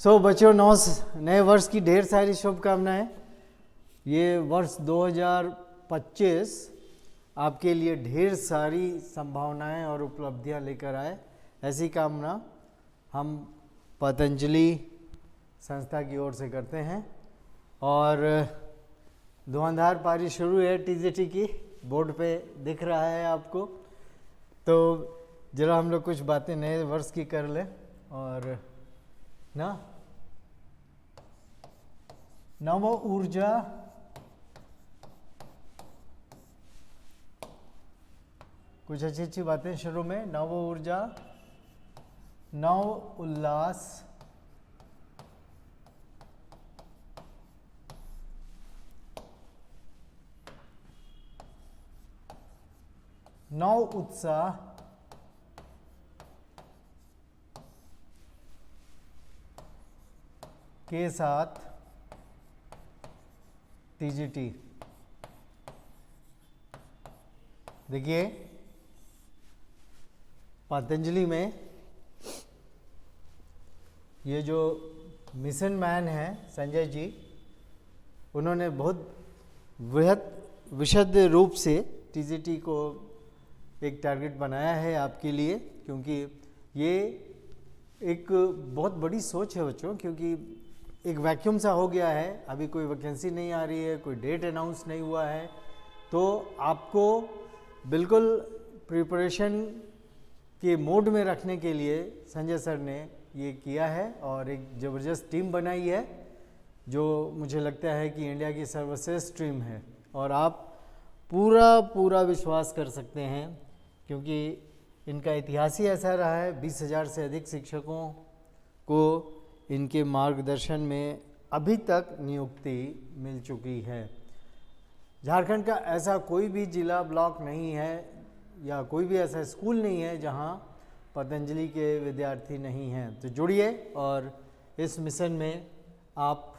बच्चों, नए वर्ष की ढेर सारी शुभकामनाएं। ये वर्ष 2025 आपके लिए ढेर सारी संभावनाएं और उपलब्धियां लेकर आए, ऐसी कामना हम पतंजलि संस्था की ओर से करते हैं। और धुआंधार पारी शुरू है टीजीटी की, बोर्ड पे दिख रहा है आपको। तो जरा हम लोग कुछ बातें नए वर्ष की कर लें। और ना नव ऊर्जा, कुछ अच्छी अच्छी बातें शुरू में। नव ऊर्जा, नव उल्लास, नव उत्साह, के साथ टीजीटी। देखिए, पतंजलि में ये जो मिशन मैन है संजय जी, उन्होंने बहुत विशद रूप से टीजीटी को एक टारगेट बनाया है आपके लिए, क्योंकि ये एक बहुत बड़ी सोच है बच्चों। क्योंकि एक वैक्यूम सा हो गया है, अभी कोई वैकेंसी नहीं आ रही है, कोई डेट अनाउंस नहीं हुआ है, तो आपको बिल्कुल प्रिपरेशन के मोड में रखने के लिए संजय सर ने ये किया है और एक ज़बरदस्त टीम बनाई है, जो मुझे लगता है कि इंडिया की सर्वश्रेष्ठ टीम है। और आप पूरा विश्वास कर सकते हैं, क्योंकि इनका इतिहास ही ऐसा रहा है। 20,000 से अधिक शिक्षकों को इनके मार्गदर्शन में अभी तक नियुक्ति मिल चुकी है। झारखंड का ऐसा कोई भी जिला, ब्लॉक नहीं है या कोई भी ऐसा स्कूल नहीं है जहां पतंजलि के विद्यार्थी नहीं हैं। तो जुड़िए और इस मिशन में आप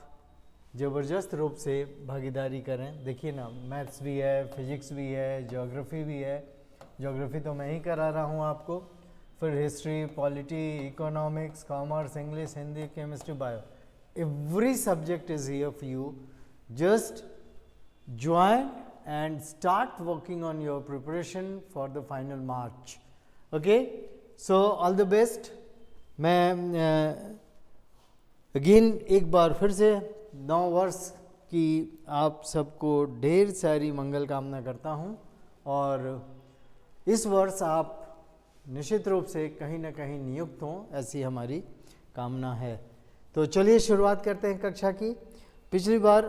ज़बरदस्त रूप से भागीदारी करें। देखिए ना, मैथ्स भी है, फिजिक्स भी है, ज्योग्राफी भी है। ज्योग्राफी तो मैं ही करा रहा हूँ आपको, फिर history, polity, economics, commerce, English, Hindi, chemistry, bio, every subject is here for you. Just join and start working on your preparation for the final March. Okay, so all the best. मैं again एक बार फिर से नव वर्ष की आप सबको ढेर सारी मंगल कामना करता हूँ, और इस वर्ष आप निश्चित रूप से कहीं ना कहीं नियुक्त हों, ऐसी हमारी कामना है। तो चलिए शुरुआत करते हैं कक्षा की। पिछली बार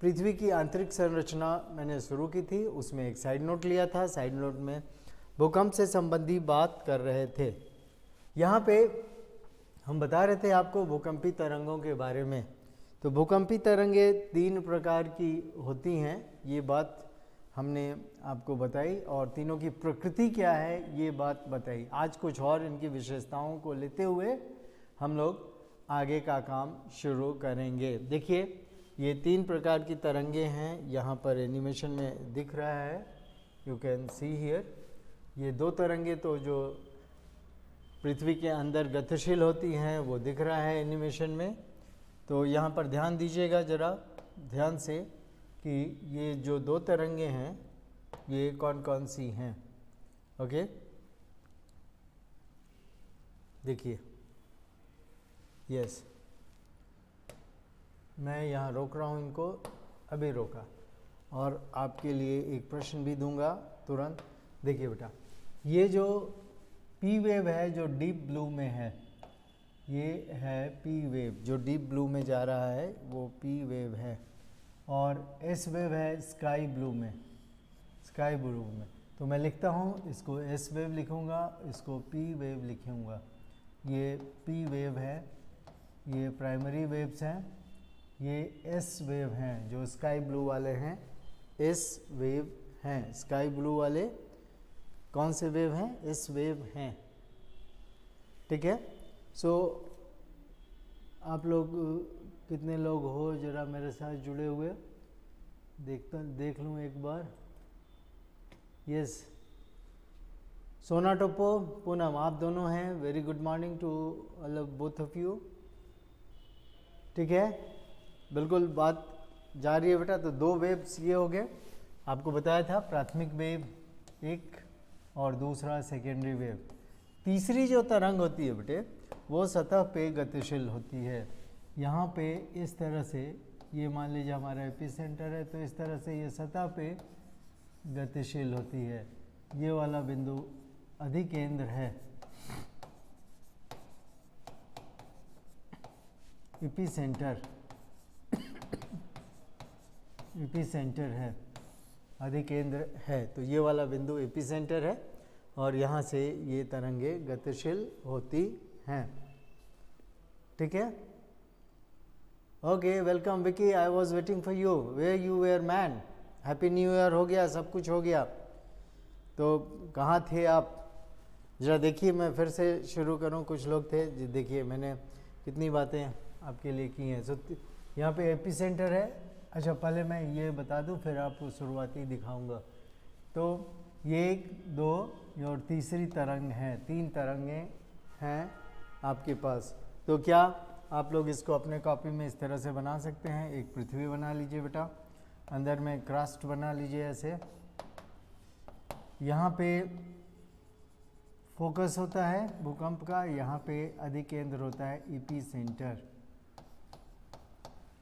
पृथ्वी की आंतरिक संरचना मैंने शुरू की थी, उसमें एक साइड नोट लिया था। साइड नोट में भूकंप से संबंधी बात कर रहे थे। यहाँ पे हम बता रहे थे आपको भूकंपी तरंगों के बारे में। तो भूकंपी तरंगे 3 प्रकार की होती हैं, ये बात हमने आपको बताई, और तीनों की प्रकृति क्या है ये बात बताई। आज कुछ और इनकी विशेषताओं को लेते हुए हम लोग आगे का काम शुरू करेंगे। देखिए, ये 3 प्रकार की तरंगे हैं, यहाँ पर एनिमेशन में दिख रहा है, यू कैन सी हियर। ये 2 तरंगे तो जो पृथ्वी के अंदर गतिशील होती हैं वो दिख रहा है एनिमेशन में। तो यहाँ पर ध्यान दीजिएगा जरा ध्यान से कि ये जो 2 तरंगे हैं ये कौन कौन सी हैं। ओके, देखिए, यस, मैं यहाँ रोक रहा हूँ इनको, अभी रोका, और आपके लिए एक प्रश्न भी दूंगा तुरंत। देखिए बेटा, ये जो पी वेव है जो डीप ब्लू में है, ये है पी वेव जो डीप ब्लू में जा रहा है, वो पी वेव है। और एस वेव है स्काई ब्लू में, स्काई ब्लू में। तो मैं लिखता हूँ, इसको एस वेव लिखूँगा, इसको पी वेव लिखूँगा। ये पी वेव है, ये प्राइमरी वेव्स हैं, ये एस वेव हैं जो स्काई ब्लू वाले हैं, एस वेव हैं। स्काई ब्लू वाले कौन से वेव हैं? एस वेव हैं। ठीक है। सो आप लोग कितने लोग हो जरा मेरे साथ जुड़े हुए, देख लूँ एक बार। यस, सोना टोपो, पूनम, आप दोनों हैं। Very good morning to all both of you. ठीक है, बिल्कुल बात जारी है बेटा। तो दो वेव्स ये हो गए, आपको बताया था प्राथमिक वेव एक और दूसरा सेकेंडरी वेव। तीसरी जो तरंग होती है बेटे वो सतह पे गतिशील होती है। यहाँ पे इस तरह से, ये मान लीजिए हमारा एपिसेंटर है, तो इस तरह से ये सतह पे गतिशील होती है। ये वाला बिंदु अधिकेंद्र है, एपिसेंटर, एपिसेंटर है, अधिकेंद्र है। तो ये वाला बिंदु एपिसेंटर है और यहाँ से ये तरंगे गतिशील होती हैं। ठीक है, okay, welcome Vicky, I was waiting for you, where you were man. Happy new year हो गया, सब कुछ हो गया, तो कहाँ थे आप? जरा देखिए, मैं फिर से शुरू करूँ। कुछ लोग थे जी, देखिए मैंने कितनी बातें आपके लिए की हैं। सो यहाँ पे एपिसेंटर है। अच्छा, पहले मैं ये बता दूँ फिर आपको शुरुआती दिखाऊंगा। तो ये 1, 2 और तीसरी तरंग है, 3 तरंगें हैं आपके पास। तो क्या आप लोग इसको अपने कॉपी में इस तरह से बना सकते हैं? एक पृथ्वी बना लीजिए बेटा, अंदर में क्रस्ट बना लीजिए ऐसे। यहाँ पे फोकस होता है भूकंप का, यहाँ पे अधिकेंद्र होता है एपिसेंटर,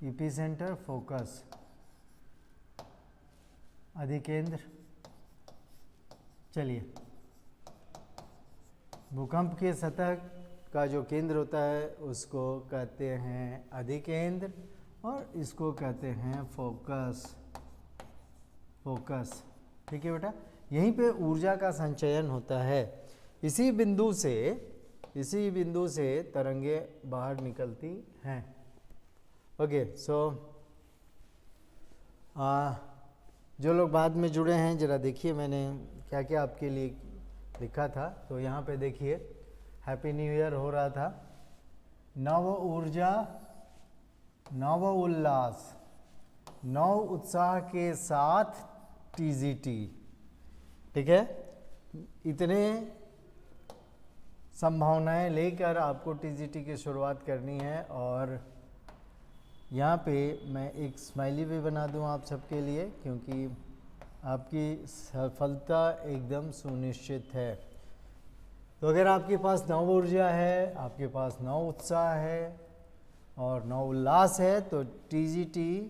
एपिसेंटर फोकस, अधिकेंद्र। चलिए, भूकंप के सतह का जो केंद्र होता है उसको कहते हैं अधिकेंद्र और इसको कहते हैं फोकस, फोकस। ठीक है बेटा, यहीं पे ऊर्जा का संचयन होता है। इसी बिंदु से तरंगे बाहर निकलती हैं। ओके, सो जो लोग बाद में जुड़े हैं जरा देखिए मैंने क्या क्या आपके लिए लिखा था। तो यहाँ पे देखिए, हैप्पी न्यू ईयर हो रहा था। नव ऊर्जा, नव उल्लास, नव उत्साह के साथ टीजीटी। ठीक है, इतने संभावनाएं लेकर आपको टीजीटी की शुरुआत करनी है। और यहाँ पे मैं एक स्माइली भी बना दूँ आप सबके लिए, क्योंकि आपकी सफलता एकदम सुनिश्चित है। तो अगर आपके पास नव ऊर्जा है, आपके पास नव उत्साह है और नव उल्लास है, तो टीजीटी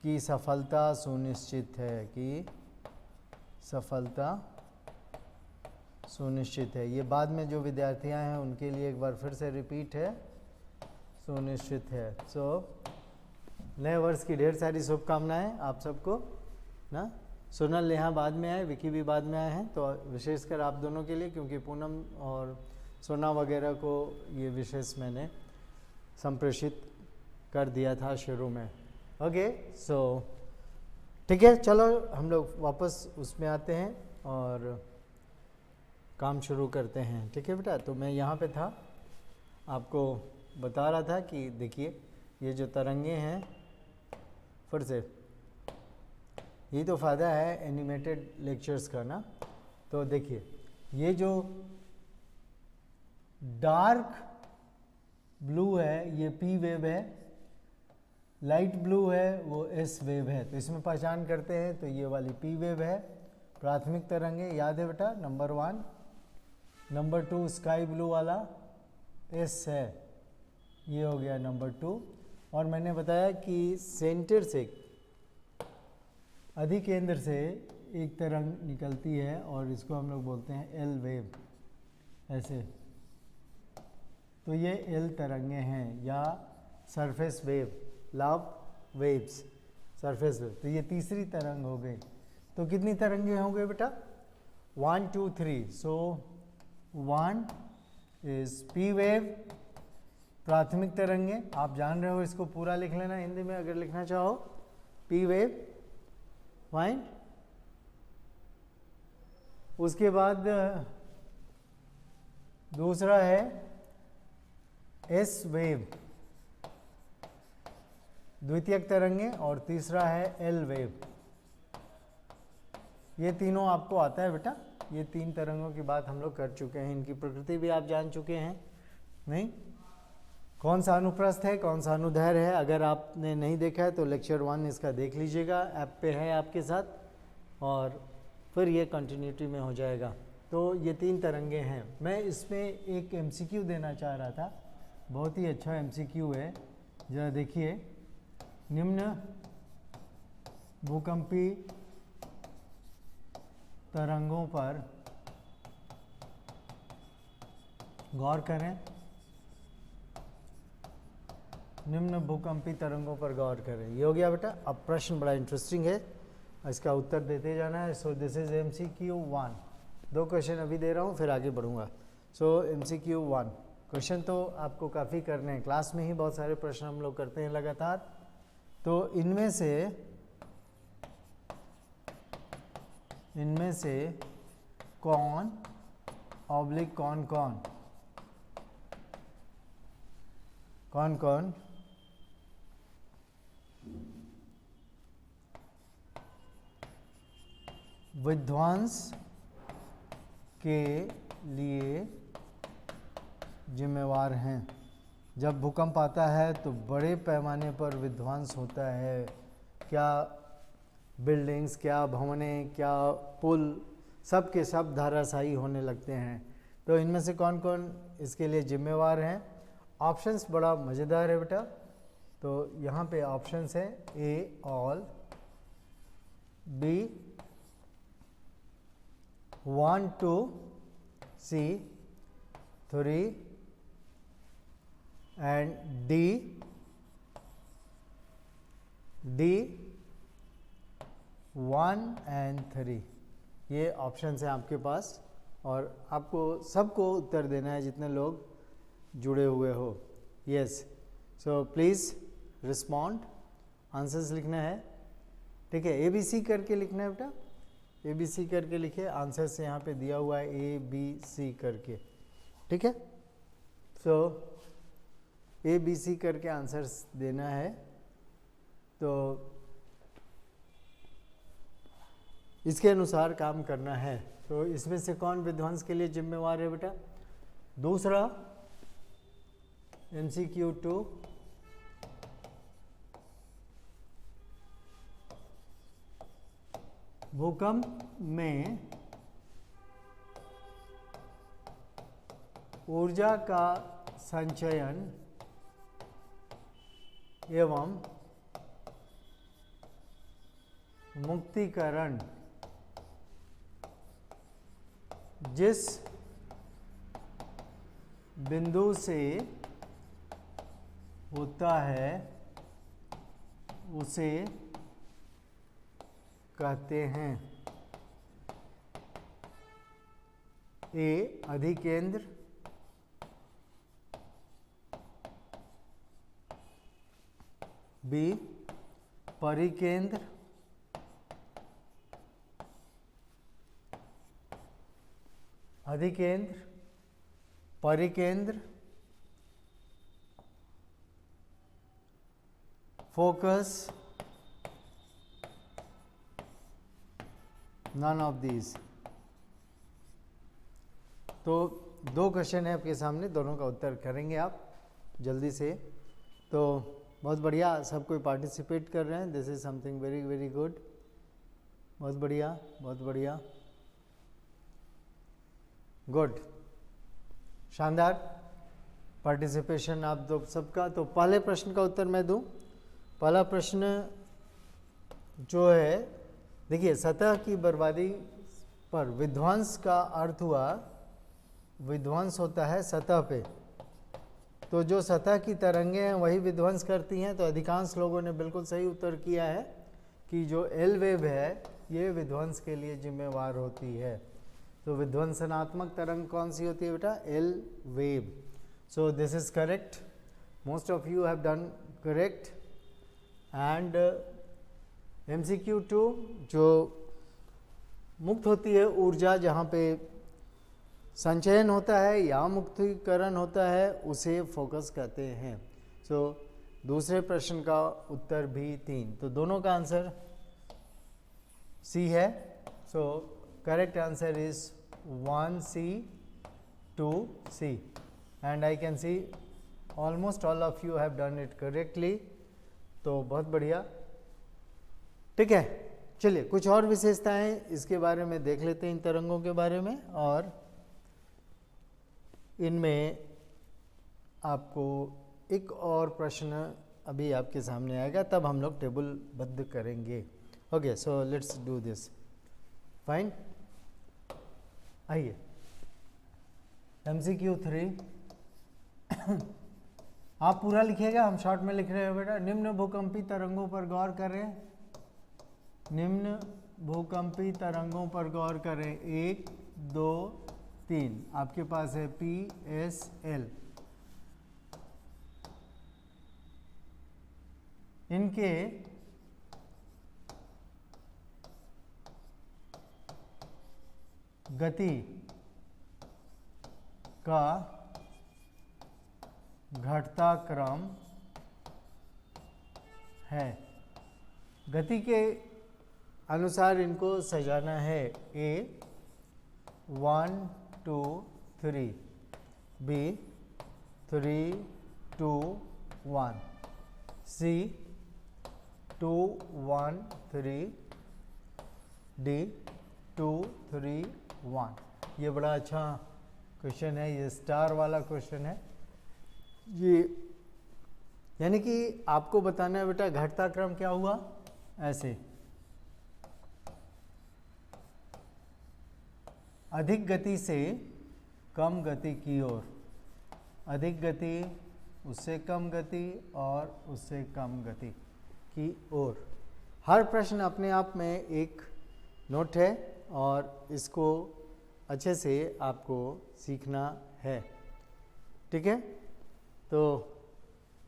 की सफलता सुनिश्चित है, कि सफलता सुनिश्चित है। ये बाद में जो विद्यार्थियां हैं उनके लिए एक बार फिर से रिपीट है, सुनिश्चित है। सो नए वर्ष की ढेर सारी शुभकामनाएं आप सबको ना। सोनल यहाँ बाद में आए, विकी भी बाद में आए हैं, तो विशेषकर आप दोनों के लिए, क्योंकि पूनम और सोना वगैरह को ये विशेष मैंने संप्रेषित कर दिया था शुरू में। ओके, सो ठीक है, चलो हम लोग वापस उसमें आते हैं और काम शुरू करते हैं। ठीक है बेटा, तो मैं यहाँ पे था, आपको बता रहा था कि देखिए ये जो तरंगे हैं, फिर से ये तो फ़ायदा है एनिमेटेड लेक्चर्स का ना। तो देखिए, ये जो डार्क ब्लू है ये पी वेव है, लाइट ब्लू है वो एस वेव है। तो इसमें पहचान करते हैं, तो ये वाली पी वेव है, प्राथमिक तरंगे, याद है बेटा, नंबर 1। नंबर 2 स्काई ब्लू वाला एस है, ये हो गया नंबर 2। और मैंने बताया कि सेंटर से, अधिकेंद्र से एक तरंग निकलती है और इसको हम लोग बोलते हैं एल वेव, ऐसे। तो ये एल तरंगे हैं या surface wave, love waves, surface wave. तो ये तीसरी तरंग हो गई। तो कितनी तरंगे हो गए बेटा? 1 2 3। सो 1 इज पी वेव, प्राथमिक तरंगे। आप जान रहे हो, इसको पूरा लिख लेना हिंदी में अगर लिखना चाहो, पी वेव, फाइन। उसके बाद दूसरा है एस वेव, द्वितीयक तरंगे, और तीसरा है एल वेव। ये तीनों आपको आता है बेटा, ये 3 तरंगों की बात हम लोग कर चुके हैं, इनकी प्रकृति भी आप जान चुके हैं, नहीं? कौन सा अनुप्रस्थ है, कौन सा अनुदैर्घ्य है, अगर आपने नहीं देखा है तो लेक्चर 1 इसका देख लीजिएगा, ऐप पे है आपके साथ, और फिर ये कंटिन्यूटी में हो जाएगा। तो ये 3 तरंगे हैं। मैं इसमें एक एमसीक्यू देना चाह रहा था, बहुत ही अच्छा एमसीक्यू है, जरा देखिए। निम्न भूकंपी तरंगों पर गौर करें। निम्न भूकंपी तरंगों पर गौर करें। ये हो गया बेटा। अब प्रश्न बड़ा इंटरेस्टिंग है, इसका उत्तर देते जाना है। So this is MCQ 1। 2 question अभी दे रहा हूँ, फिर आगे बढ़ूंगा। सो MCQ 1 क्वेश्चन तो आपको काफ़ी करने हैं, क्लास में ही बहुत सारे प्रश्न हम लोग करते हैं लगातार। तो इनमें से कौन ऑब्लिक कौन विध्वंस के लिए जिम्मेवार हैं। जब भूकंप आता है तो बड़े पैमाने पर विध्वंस होता है। क्या बिल्डिंग्स, क्या भवनें, क्या पुल, सब के सब धराशायी होने लगते हैं। तो इनमें से कौन कौन इसके लिए जिम्मेवार हैं? ऑप्शंस बड़ा मज़ेदार है बेटा। तो यहाँ पे ऑप्शंस है A all, B 1 2, C 3 and D 1 and 3। ये ऑप्शंस हैं आपके पास, और आपको सबको उत्तर देना है जितने लोग जुड़े हुए हो। Yes, so please respond, answers लिखना है। ठीक है, ABC करके लिखना है बेटा, ABC करके लिखे। आंसर्स यहाँ पे दिया हुआ है ABC करके। ठीक है, सो ABC करके आंसर्स देना है। तो इसके अनुसार काम करना है। तो इसमें से कौन विध्वंस के लिए जिम्मेवार है बेटा? दूसरा MCQ 2, भूकंप में ऊर्जा का संचयन एवं मुक्तिकरण जिस बिंदु से होता है उसे कहते हैं ए अधिकेंद्र, बी परिकेंद्र, अधिकेंद्र, परिकेंद्र, फोकस, नन ऑफ दीज। तो 2 क्वेश्चन है आपके सामने, दोनों का उत्तर करेंगे आप जल्दी से। तो बहुत बढ़िया, सब कोई पार्टिसिपेट कर रहे हैं। This is something very very good. बहुत बढ़िया, बहुत बढ़िया, गुड, शानदार पार्टिसिपेशन आप दो सबका। तो पहले प्रश्न का उत्तर मैं दूं। पहला प्रश्न जो है, देखिए, सतह की बर्बादी पर विध्वंस का अर्थ हुआ, विध्वंस होता है सतह पे। तो जो सतह की तरंगें हैं वही विध्वंस करती हैं। तो अधिकांश लोगों ने बिल्कुल सही उत्तर किया है कि जो एल वेव है ये विध्वंस के लिए जिम्मेवार होती है। तो विध्वंसनात्मक तरंग कौन सी होती है बेटा? L wave. So this is correct, most of you have done correct. And MCQ 2, जो मुक्त होती है ऊर्जा, जहाँ पे संचयन होता है या मुक्तिकरण होता है, उसे फोकस कहते हैं। सो दूसरे प्रश्न का उत्तर भी 3। तो दोनों का आंसर C है। So correct answer is 1C 2C, and I can see almost all of you have done it correctly, तो बहुत बढ़िया। ठीक है, चलिए कुछ और विशेषताएं इसके बारे में देख लेते हैं, इन तरंगों के बारे में, और इनमें आपको एक और प्रश्न अभी आपके सामने आएगा, तब हम लोग टेबल बद्ध करेंगे। Okay, so let's do this. Fine, आइए MCQ 3 आप पूरा लिखिएगा, हम शॉर्ट में लिख रहे हैं बेटा। निम्न भूकंपी तरंगों पर गौर करें, निम्न भूकंपी तरंगों पर गौर करें। 1 2 3 आपके पास है PSL। इनके गति का घटता क्रम है। गति के अनुसार इनको सजाना है। A 1 2 3, B 3 2 1, C 2 1 3, D 2 3 1। ये बड़ा अच्छा क्वेश्चन है, ये स्टार वाला क्वेश्चन है। ये यानी कि आपको बताना है बेटा घटता क्रम क्या हुआ, ऐसे अधिक गति से कम गति की ओर, अधिक गति उससे कम गति और उससे कम गति की ओर। हर प्रश्न अपने आप में एक नोट है और इसको अच्छे से आपको सीखना है। ठीक है, तो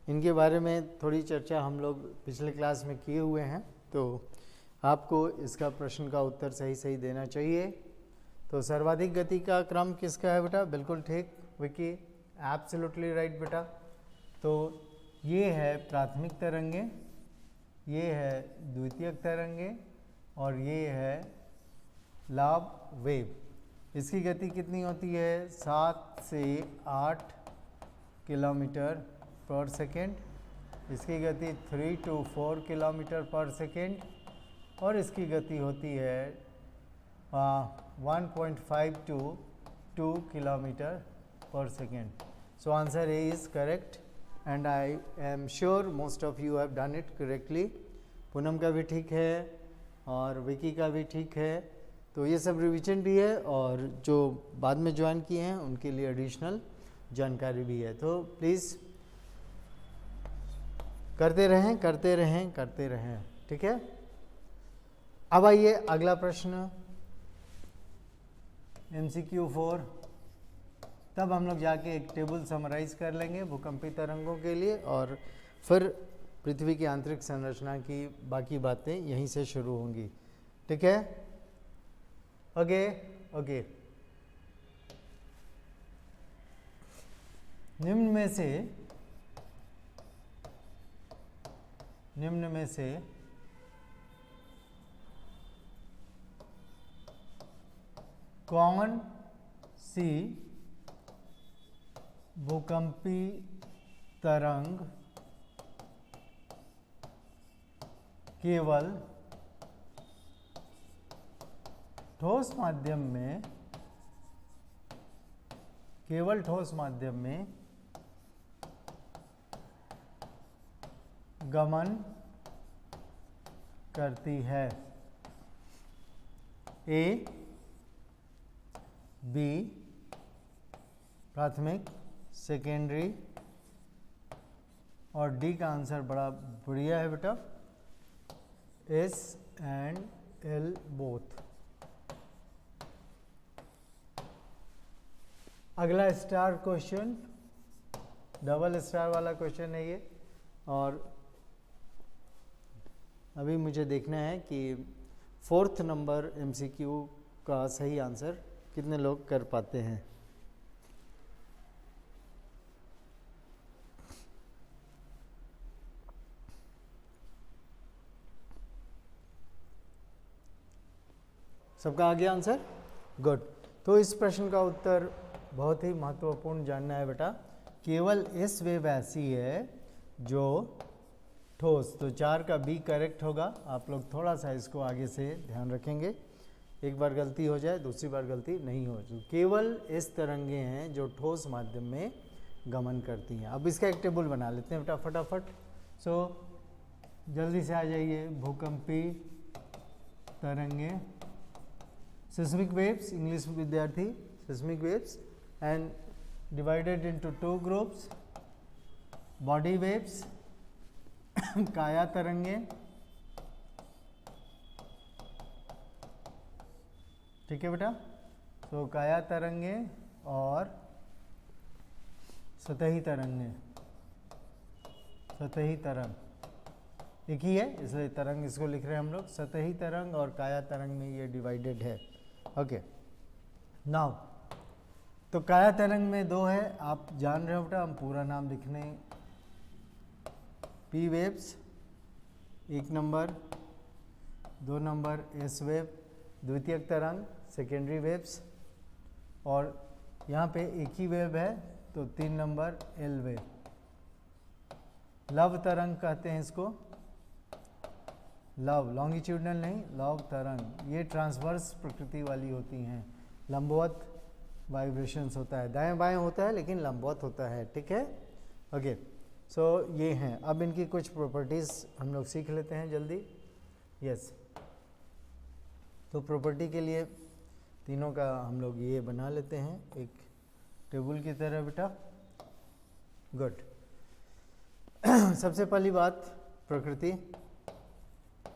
इनके बारे में थोड़ी चर्चा हम लोग पिछले क्लास में किए हुए हैं, तो आपको इसका प्रश्न का उत्तर सही सही देना चाहिए। तो सर्वाधिक गति का क्रम किसका है बेटा? बिल्कुल ठीक विकी, एब्सोल्युटली राइट बेटा। तो ये है प्राथमिक तरंगे, ये है द्वितीयक तरंगे और ये है लाभ वेव। इसकी गति कितनी होती है? 7 से 8 किलोमीटर पर सेकेंड। इसकी गति 3 to 4 किलोमीटर पर सेकेंड और इसकी गति होती है 1.5 to 2 किलोमीटर पर second. So answer A is correct and I am sure most of you have done it correctly. Poonam का भी ठीक है और विकी का भी ठीक है। तो ये सब रिवीजन भी है और जो बाद में ज्वाइन किए हैं उनके लिए एडिशनल जानकारी भी है। तो प्लीज़ करते रहें करते रहें करते रहें। ठीक है, अब आइए अगला प्रश्न MCQ 4। तब हम लोग जाके एक टेबल समराइज कर लेंगे भूकंपी तरंगों के लिए और फिर पृथ्वी की आंतरिक संरचना की बाकी बातें यहीं से शुरू होंगी। ठीक है, ओके ओके। निम्न में से कौन सी भूकंपी तरंग केवल ठोस माध्यम में गमन करती है? ए, बी प्राथमिक, सेकेंडरी और डी का आंसर बड़ा बढ़िया है बेटा, एस एंड एल बोथ। अगला स्टार क्वेश्चन, डबल स्टार वाला क्वेश्चन है ये और अभी मुझे देखना है कि 4th नंबर MCQ का सही आंसर कितने लोग कर पाते हैं। सबका आ गया आंसर? गुड। तो इस प्रश्न का उत्तर बहुत ही महत्वपूर्ण जानना है बेटा, केवल एस वेव ऐसी है जो ठोस, तो 4 का बी करेक्ट होगा। आप लोग थोड़ा सा इसको आगे से ध्यान रखेंगे, एक बार गलती हो जाए दूसरी बार गलती नहीं हो। जो केवल इस तरंगे हैं जो ठोस माध्यम में गमन करती हैं। अब इसका एक टेबल बना लेते हैं बेटा फटाफट। सो जल्दी से आ जाइए। भूकंपी तरंगे, सिस्मिक वेव्स, इंग्लिश विद्यार्थी, seismic waves and divided into 2 groups, body waves, काया तरंगे, ठीक है बेटा। तो काया तरंगे और सतही तरंगे, सतही तरंग एक ही है इसलिए तरंग इसको लिख रहे हैं हम लोग। सतही तरंग और काया तरंग में ये डिवाइडेड है। ओके नाउ, तो काया तरंग में 2 है, आप जान रहे हो बेटा, हम पूरा नाम लिखने। P waves 1 number, 2 number S wave द्वितीयक तरंग सेकेंडरी वेव्स, और यहाँ पे एक ही वेव है तो 3 नंबर एल वेव। लव तरंग कहते हैं इसको, लव लॉन्गिट्यूडनल नहीं, लव तरंग। ये ट्रांसवर्स प्रकृति वाली होती हैं, लंबवत वाइब्रेशंस होता है, दाएं बाएं होता है लेकिन लंबवत होता है, ठीक है। ओके सो ये हैं। अब इनकी कुछ प्रॉपर्टीज़ हम लोग सीख लेते हैं जल्दी। यस तो प्रॉपर्टी के लिए तीनों का हम लोग ये बना लेते हैं एक टेबल की तरह बेटा। गुड। सबसे पहली बात प्रकृति,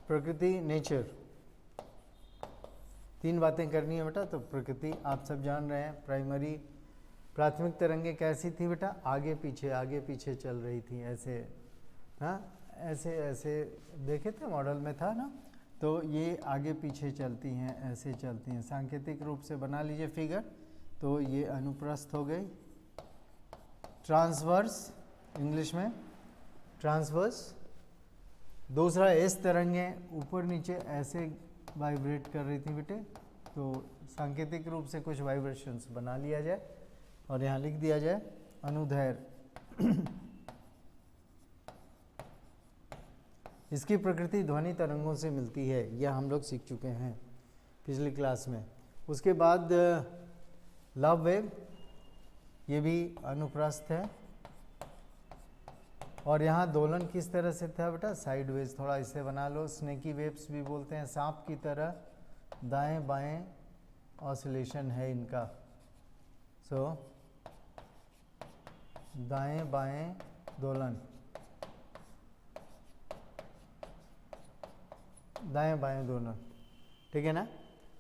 प्रकृति नेचर, 3 बातें करनी है बेटा। तो प्रकृति आप सब जान रहे हैं, प्राइमरी प्राथमिक तरंगे कैसी थी बेटा, आगे पीछे चल रही थी ऐसे, हाँ ऐसे ऐसे देखे थे मॉडल में था ना। तो ये आगे पीछे चलती हैं, ऐसे चलती हैं। सांकेतिक रूप से बना लीजिए फिगर। तो ये अनुप्रस्थ हो गई, ट्रांसवर्स इंग्लिश में ट्रांसवर्स। दूसरा एस तरंगे ऊपर नीचे ऐसे वाइब्रेट कर रही थी बेटे, तो सांकेतिक रूप से कुछ वाइब्रेशंस बना लिया जाए और यहाँ लिख दिया जाए अनुदैर्घ्य। इसकी प्रकृति ध्वनि तरंगों से मिलती है, यह हम लोग सीख चुके हैं पिछली क्लास में। उसके बाद लव वेव, ये भी अनुप्रस्थ है, और यहाँ दोलन किस तरह से था बेटा, साइडवेज। थोड़ा इसे बना लो, स्नेकी वेव्स भी बोलते हैं, सांप की तरह दाएं बाएं ऑसिलेशन है इनका। सो दाएं बाएं दोलन, दाएं बाएं दोनों, ठीक है ना।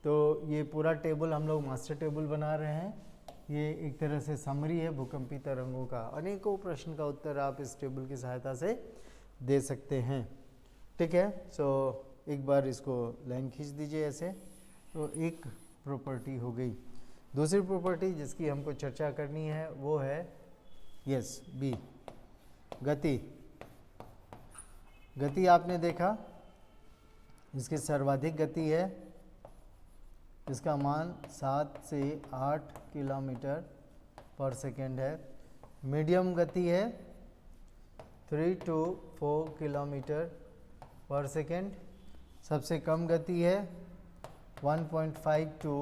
तो ये पूरा टेबल हम लोग मास्टर टेबल बना रहे हैं। ये एक तरह से समरी है भूकंपी तरंगों का। अनेकों प्रश्न का उत्तर आप इस टेबल की सहायता से दे सकते हैं, ठीक है। सो एक बार इसको लाइन खींच दीजिए ऐसे। तो एक प्रॉपर्टी हो गई। दूसरी प्रॉपर्टी जिसकी हमको चर्चा करनी है वो है यस बी, गति। गति आपने देखा, इसकी सर्वाधिक गति है, इसका मान 7 से 8 किलोमीटर पर सेकेंड है। मीडियम गति है 3 to 4 किलोमीटर पर सेकेंड। सबसे कम गति है 1.5 to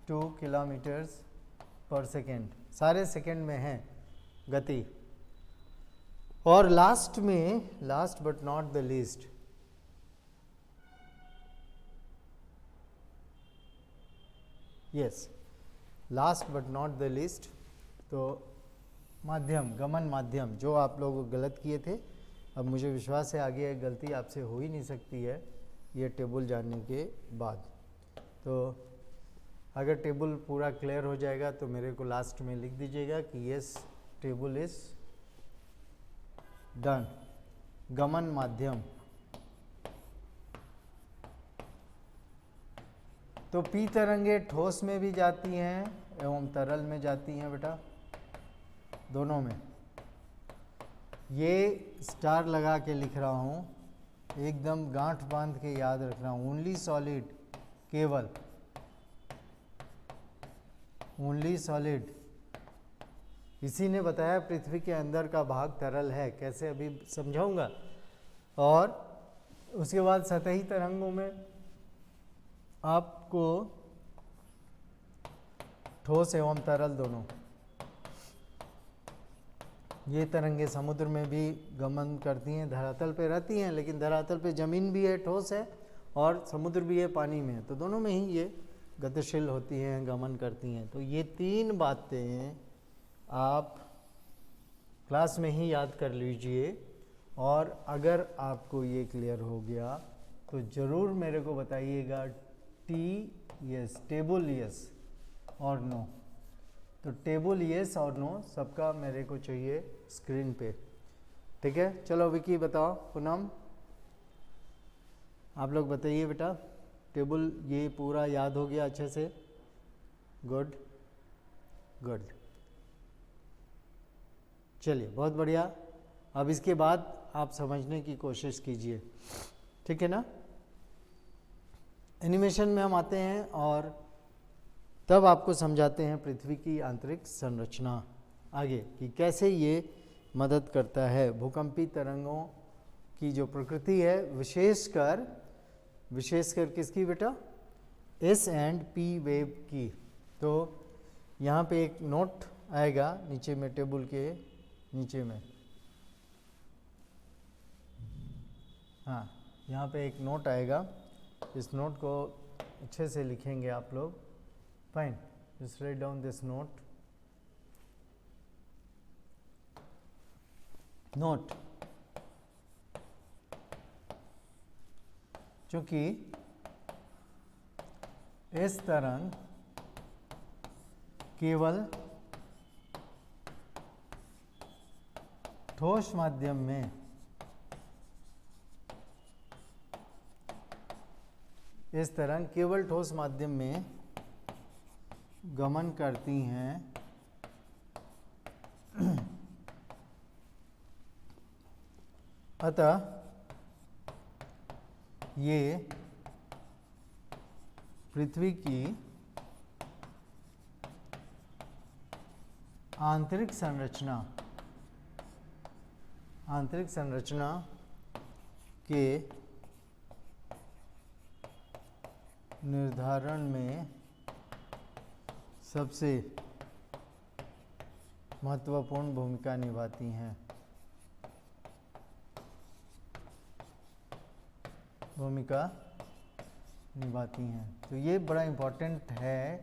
2 किलोमीटर्स पर सेकेंड। सारे सेकेंड में है गति। और लास्ट में, last but not the least, yes last but not the least, तो माध्यम, गमन माध्यम, जो आप लोग गलत किए थे। अब मुझे विश्वास है आगे गलती आपसे हो ही नहीं सकती है ये टेबल जानने के बाद। तो अगर टेबल पूरा क्लियर हो जाएगा तो मेरे को लास्ट में लिख दीजिएगा कि यस टेबल इज डन। गमन माध्यम, तो पी तरंगे ठोस में भी जाती हैं एवं तरल में जाती हैं बेटा, दोनों में। ये स्टार लगा के लिख रहा हूँ, एकदम गांठ बांध के याद रखना। ओनली सॉलिड, केवल ओनली सॉलिड इसी ने बताया पृथ्वी के अंदर का भाग तरल है, कैसे अभी समझाऊंगा। और उसके बाद सतही तरंगों में आपको ठोस एवं तरल दोनों, ये तरंगे समुद्र में भी गमन करती हैं, धरातल पे रहती हैं, लेकिन धरातल पे जमीन भी है, ठोस है, और समुद्र भी है, पानी में है, तो दोनों में ही ये गतिशील होती हैं, गमन करती हैं। तो ये तीन बातें आप क्लास में ही याद कर लीजिए, और अगर आपको ये क्लियर हो गया तो ज़रूर मेरे को बताइएगा यस, टेबल यस और नो। तो टेबल यस और नो सबका मेरे को चाहिए स्क्रीन पे, ठीक है। चलो विकी बताओ, पूनम आप लोग बताइए बेटा, टेबल ये पूरा याद हो गया अच्छे से? गुड गुड, चलिए बहुत बढ़िया। अब इसके बाद आप समझने की कोशिश कीजिए, ठीक है ना। एनिमेशन में हम आते हैं और तब आपको समझाते हैं पृथ्वी की आंतरिक संरचना आगे कि कैसे ये मदद करता है भूकंपी तरंगों की जो प्रकृति है, विशेषकर किसकी बेटा? एस एंड पी वेव की। तो यहाँ पे एक नोट आएगा नीचे में, टेबल के नीचे में, हाँ यहाँ पे एक नोट आएगा, इस नोट को अच्छे से लिखेंगे आप लोग। Fine, just write down this note. Note, चूंकि इस तरंग केवल ठोस माध्यम में इस तरंग केवल ठोस माध्यम में गमन करती हैं, अतः ये पृथ्वी की आंतरिक संरचना के निर्धारण में सबसे महत्वपूर्ण भूमिका निभाती हैं। तो ये बड़ा इम्पोर्टेंट है।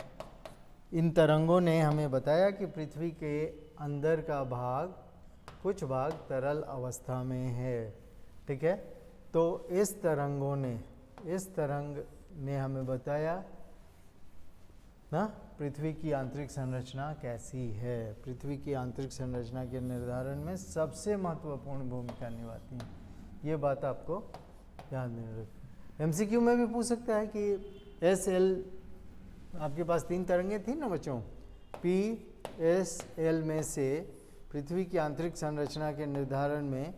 इन तरंगों ने हमें बताया कि पृथ्वी के अंदर का भाग, कुछ भाग तरल अवस्था में है, ठीक है। तो इस तरंग ने हमें बताया ना पृथ्वी की आंतरिक संरचना कैसी है। पृथ्वी की आंतरिक संरचना के निर्धारण में सबसे महत्वपूर्ण भूमिका निभाती है, ये बात आपको याद नहीं रखनी। एमसीक्यू में भी पूछ सकता है कि एस एल, आपके पास तीन तरंगें थी ना बच्चों, पी एस एल में से पृथ्वी की आंतरिक संरचना के निर्धारण में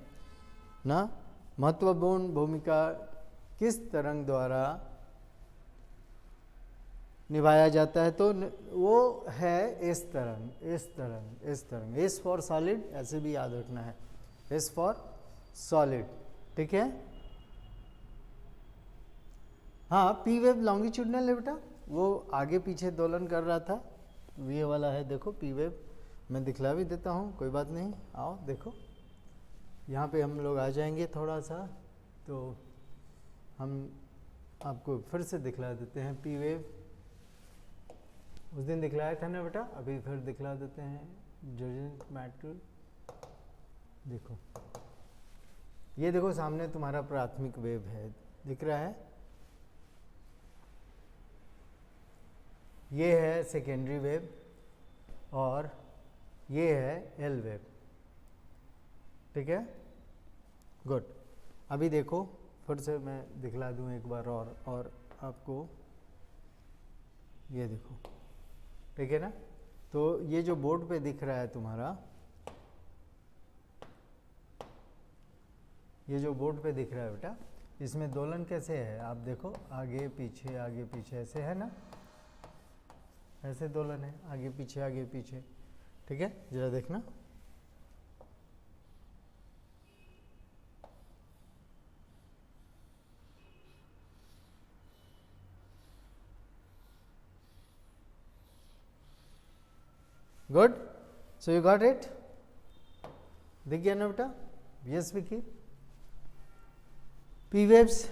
ना महत्वपूर्ण भूमिका किस तरंग द्वारा निभाया जाता है? तो वो है इस तरंग। एस फॉर सॉलिड, ऐसे भी याद रखना है, एस फॉर सॉलिड, ठीक है। हाँ, पी वेव लॉन्गिट्यूडनल है बेटा, वो आगे पीछे दोलन कर रहा था, ये वाला है, देखो पी वेव, मैं दिखला भी देता हूँ, कोई बात नहीं, आओ देखो, यहाँ पे हम लोग आ जाएंगे थोड़ा सा, तो हम आपको फिर से दिखला देते हैं पी वेव। उस दिन दिखलाया था ना बेटा, अभी फिर दिखला देते हैं। जॉर्जियन मैटर, देखो ये देखो सामने तुम्हारा प्राथमिक वेव है, दिख रहा है, ये है सेकेंडरी वेव और ये है एल वेव, ठीक है, गुड। अभी देखो फिर से मैं दिखला दूं एक बार और आपको, ये देखो, ठीक है ना। तो ये जो बोर्ड पे दिख रहा है तुम्हारा, ये जो बोर्ड पे दिख रहा है बेटा, इसमें दोलन कैसे है आप देखो, आगे पीछे ऐसे है ना, ऐसे दोलन है, आगे पीछे ठीक है, जरा देखना। Good, so you got it, दिख गया ना बेटा? यस विकी। पी वेव्स,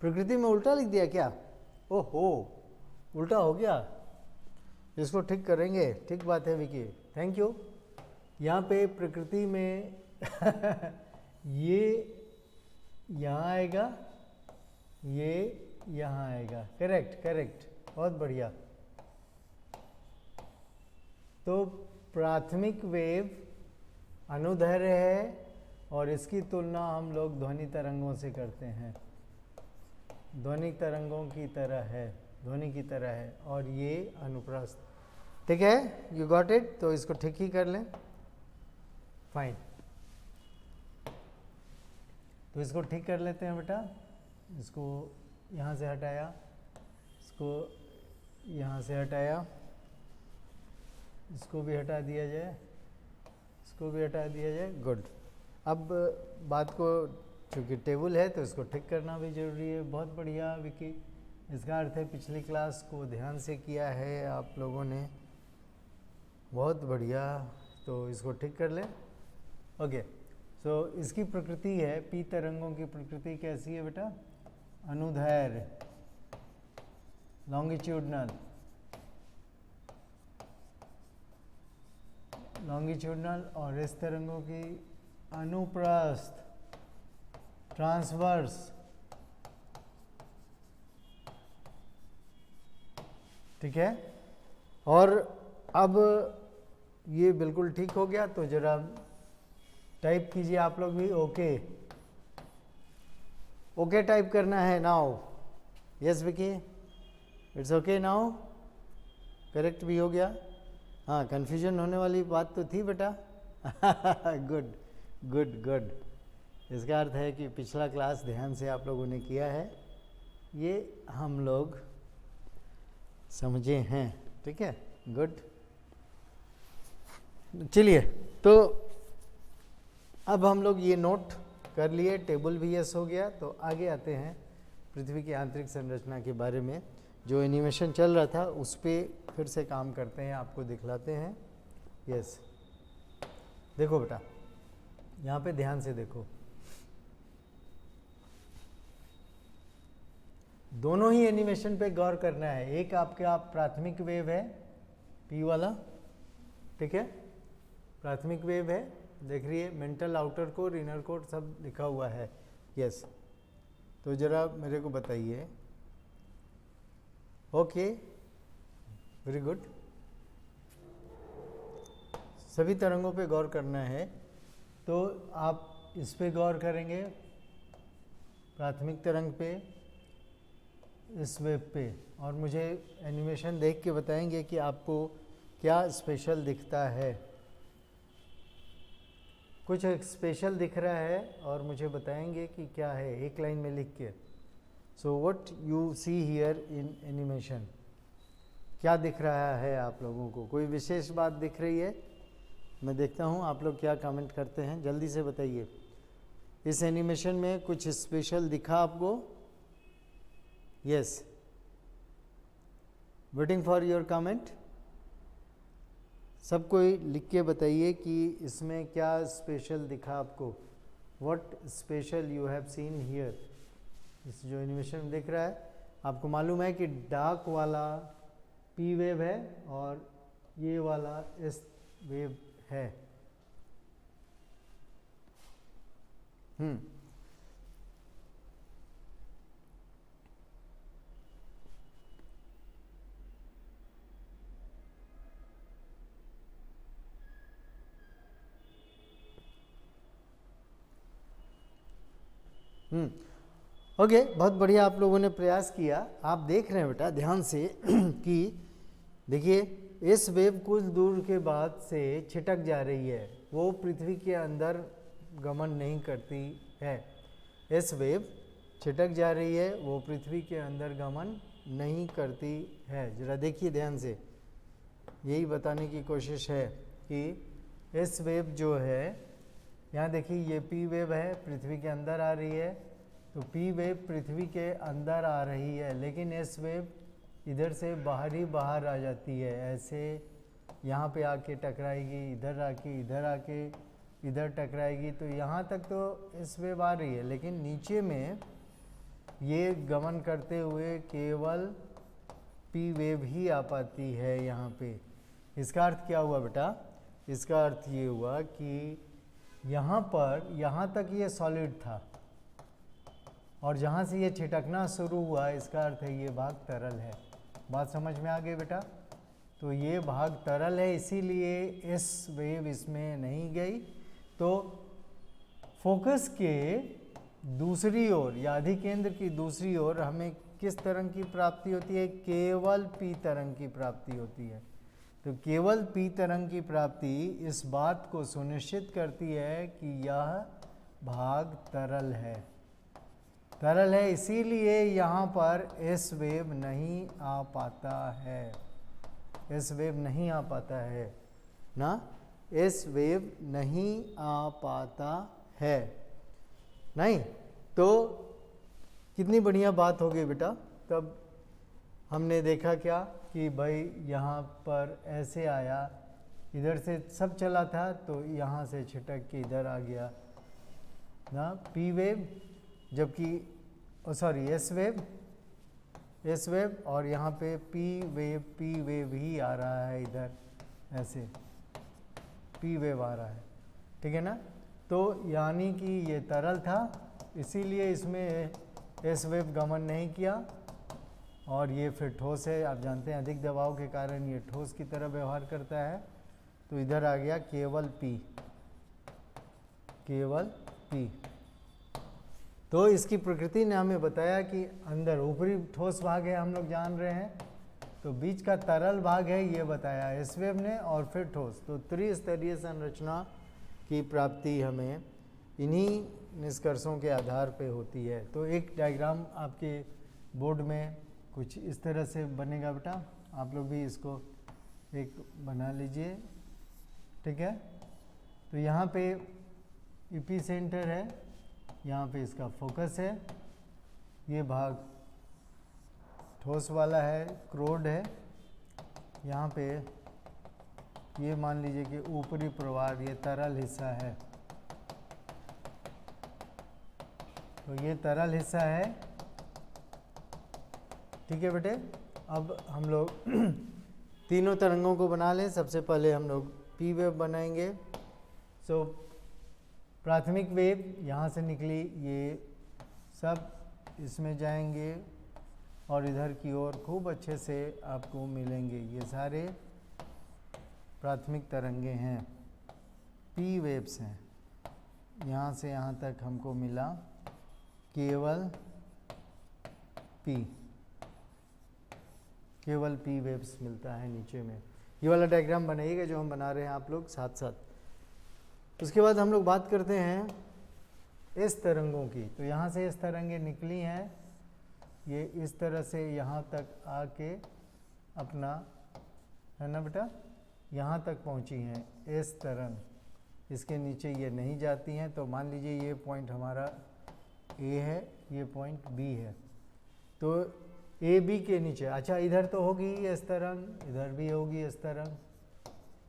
प्रकृति में उल्टा लिख दिया क्या? ओहो, उल्टा हो गया, इसको ठीक करेंगे। ठीक बात है विकी, थैंक यू। यहाँ पे प्रकृति में ये यहाँ आएगा, ये यहाँ आएगा। करेक्ट करेक्ट, बहुत बढ़िया। तो प्राथमिक वेव अनुदैर्ध्य है और इसकी तुलना हम लोग ध्वनि तरंगों से करते हैं। ध्वनि तरंगों की तरह है, ध्वनि की तरह है, और ये अनुप्रस्थ। ठीक है, यू गॉट इट। तो इसको ठीक ही कर लें, फाइन। तो इसको ठीक कर लेते हैं बेटा। इसको यहाँ से हटाया, इसको यहाँ से हटाया, इसको भी हटा दिया जाए, इसको भी हटा दिया जाए। गुड। अब बात को, चूँकि टेबल है तो इसको ठीक करना भी ज़रूरी है। बहुत बढ़िया विकी, इसका अर्थ है पिछली क्लास को ध्यान से किया है आप लोगों ने, बहुत बढ़िया। तो इसको ठीक कर लें। ओके, सो इसकी प्रकृति है, पी तरंगों की प्रकृति कैसी है बेटा? अनुदैर्ध्य, लॉन्गिट्यूडनल, लॉन्गिट्यूडनल, और इस तरंगों की अनुप्रस्थ, ट्रांसवर्स। ठीक है, और अब ये बिल्कुल ठीक हो गया। तो जरा टाइप कीजिए आप लोग भी, ओके। ओके टाइप करना है now. Yes Vicky, it's okay now, correct भी हो गया। हाँ, कन्फ्यूजन होने वाली बात तो थी बेटा। Good good good. इसका अर्थ है कि पिछला क्लास ध्यान से आप लोगों ने किया है, ये हम लोग समझे हैं। ठीक है, गुड। चलिए, तो अब हम लोग ये नोट कर लिए, टेबल भी यस हो गया। तो आगे आते हैं पृथ्वी की आंतरिक संरचना के बारे में। जो एनिमेशन चल रहा था उस पर फिर से काम करते हैं, आपको दिखलाते हैं। यस, देखो बेटा, यहाँ पे ध्यान से देखो, दोनों ही एनिमेशन पे गौर करना है। एक आपका प्राथमिक वेव है, पी वाला, ठीक है, प्राथमिक वेव है, देख रही है, mental outer core, inner core सब लिखा हुआ है। यस, तो जरा मेरे को बताइए। Okay, very good. सभी तरंगों पे गौर करना है, तो आप इस पे गौर करेंगे, प्राथमिक तरंग पे, इस वेव पे, और मुझे एनिमेशन देख के बताएंगे कि आपको क्या स्पेशल दिखता है। कुछ स्पेशल दिख रहा है और मुझे बताएंगे कि क्या है, एक लाइन में लिख के। So what you see here in animation, क्या दिख रहा है आप लोगों को? कोई विशेष बात दिख रही है? मैं देखता हूँ आप लोग क्या कमेंट करते हैं, जल्दी से बताइए। इस एनिमेशन में कुछ स्पेशल दिखा आपको? Yes, waiting for your comment. सब कोई लिख के बताइए कि इसमें क्या स्पेशल दिखा आपको। What special you have seen here. इस जो एनिमेशन दिख रहा है, आपको मालूम है कि डार्क वाला पी वेव है और ये वाला एस वेव है। ओके, बहुत बढ़िया, आप लोगों ने प्रयास किया। आप देख रहे हैं बेटा ध्यान से कि देखिए, इस वेव कुछ दूर के बाद से छिटक जा रही है, वो पृथ्वी के अंदर गमन नहीं करती है। इस वेव छिटक जा रही है, वो पृथ्वी के अंदर गमन नहीं करती है। जरा देखिए ध्यान से, यही बताने की कोशिश है कि इस वेव जो है, यहाँ देखिए ये पी वेव है, पृथ्वी के अंदर आ रही है, तो पी वेव पृथ्वी के अंदर आ रही है, लेकिन एस वेव इधर से बाहर आ जाती है, ऐसे यहाँ पे आके टकराएगी, इधर आके इधर टकराएगी, तो यहाँ तक तो एस वेव आ रही है, लेकिन नीचे में ये गमन करते हुए केवल पी वेव ही आ पाती है यहाँ पे। इसका अर्थ क्या हुआ बेटा? इसका अर्थ ये हुआ कि यहाँ पर, यहाँ तक ये सॉलिड था और जहाँ से ये छिटकना शुरू हुआ, इसका अर्थ है ये भाग तरल है। बात समझ में आ गई बेटा? तो ये भाग तरल है, इसीलिए इस वेव इसमें नहीं गई। तो फोकस के दूसरी ओर या अधिकेंद्र की दूसरी ओर हमें किस तरंग की प्राप्ति होती है? केवल पी तरंग की प्राप्ति होती है। तो केवल पी तरंग की प्राप्ति इस बात को सुनिश्चित करती है कि यह भाग तरल है, इसीलिए यहाँ पर एस वेव नहीं आ पाता है। एस वेव नहीं आ पाता है ना, एस वेव नहीं आ पाता है। नहीं तो कितनी बढ़िया बात हो गई बेटा। तब हमने देखा क्या कि भाई यहाँ पर ऐसे आया, इधर से सब चला था, तो यहाँ से छिटक के इधर आ गया ना पी वेव, जबकि सॉरी एस वेव, और यहाँ पे पी वेव ही आ रहा है, इधर ऐसे पी वेव आ रहा है, ठीक है ना। तो यानी कि ये तरल था, इसीलिए इसमें एस वेव गमन नहीं किया, और ये फिर ठोस है। आप जानते हैं अधिक दबाव के कारण ये ठोस की तरह व्यवहार करता है, तो इधर आ गया केवल पी। तो इसकी प्रकृति ने हमें बताया कि अंदर ऊपरी ठोस भाग है, हम लोग जान रहे हैं, तो बीच का तरल भाग है, ये बताया एस वेव ने, और फिर ठोस। तो त्रिस्तरीय संरचना की प्राप्ति हमें इन्हीं निष्कर्षों के आधार पे होती है। तो एक डायग्राम आपके बोर्ड में कुछ इस तरह से बनेगा बेटा, आप लोग भी इसको एक बना लीजिए, ठीक है। तो यहाँ पे ईपी सेंटर है, यहाँ पे इसका फोकस है, ये भाग ठोस वाला है, क्रोड है, यहाँ पे ये मान लीजिए कि ऊपरी प्रवाह, ये तरल हिस्सा है, तो ये तरल हिस्सा है, ठीक है बेटे। अब हम लोग तीनों तरंगों को बना लें। सबसे पहले हम लोग पी वेव बनाएंगे। सो प्राथमिक वेव यहाँ से निकली, ये सब इसमें जाएंगे और इधर की ओर खूब अच्छे से आपको मिलेंगे। ये सारे प्राथमिक तरंगे हैं, पी वेव्स हैं। यहाँ से यहाँ तक हमको मिला केवल पी वेव्स मिलता है नीचे में। ये वाला डायग्राम बनाइएगा जो हम बना रहे हैं आप लोग साथ साथ। उसके बाद हम लोग बात करते हैं इस तरंगों की। तो यहाँ से इस तरंगें निकली हैं, ये इस तरह से यहाँ तक आके अपना, है ना बेटा, यहाँ तक पहुँची हैं इस तरंग, इसके नीचे ये नहीं जाती हैं। तो मान लीजिए ये पॉइंट हमारा ए है, ये पॉइंट बी है, तो ए बी के नीचे, अच्छा इधर तो होगी इस तरंग, इधर भी होगी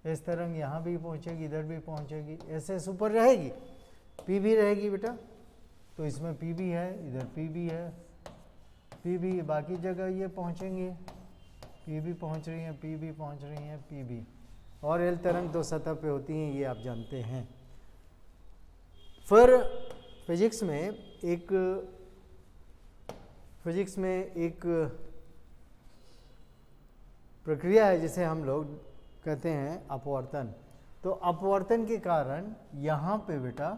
इस तरंग यहाँ भी पहुँचेगी, इधर भी पहुँचेगी, ऐसे ऊपर रहेगी, पी भी रहेगी बेटा। तो इसमें पी भी है, इधर पी भी है, पी भी, बाकी जगह ये पहुँचेंगे, पी भी पहुँच रही हैं, पी भी पहुँच रही हैं, पी भी। और एल तरंग तो सतह पे होती हैं, ये आप जानते हैं। फिर फिजिक्स में एक प्रक्रिया है जिसे हम लोग कहते हैं अपवर्तन। तो अपवर्तन के कारण यहाँ पे बेटा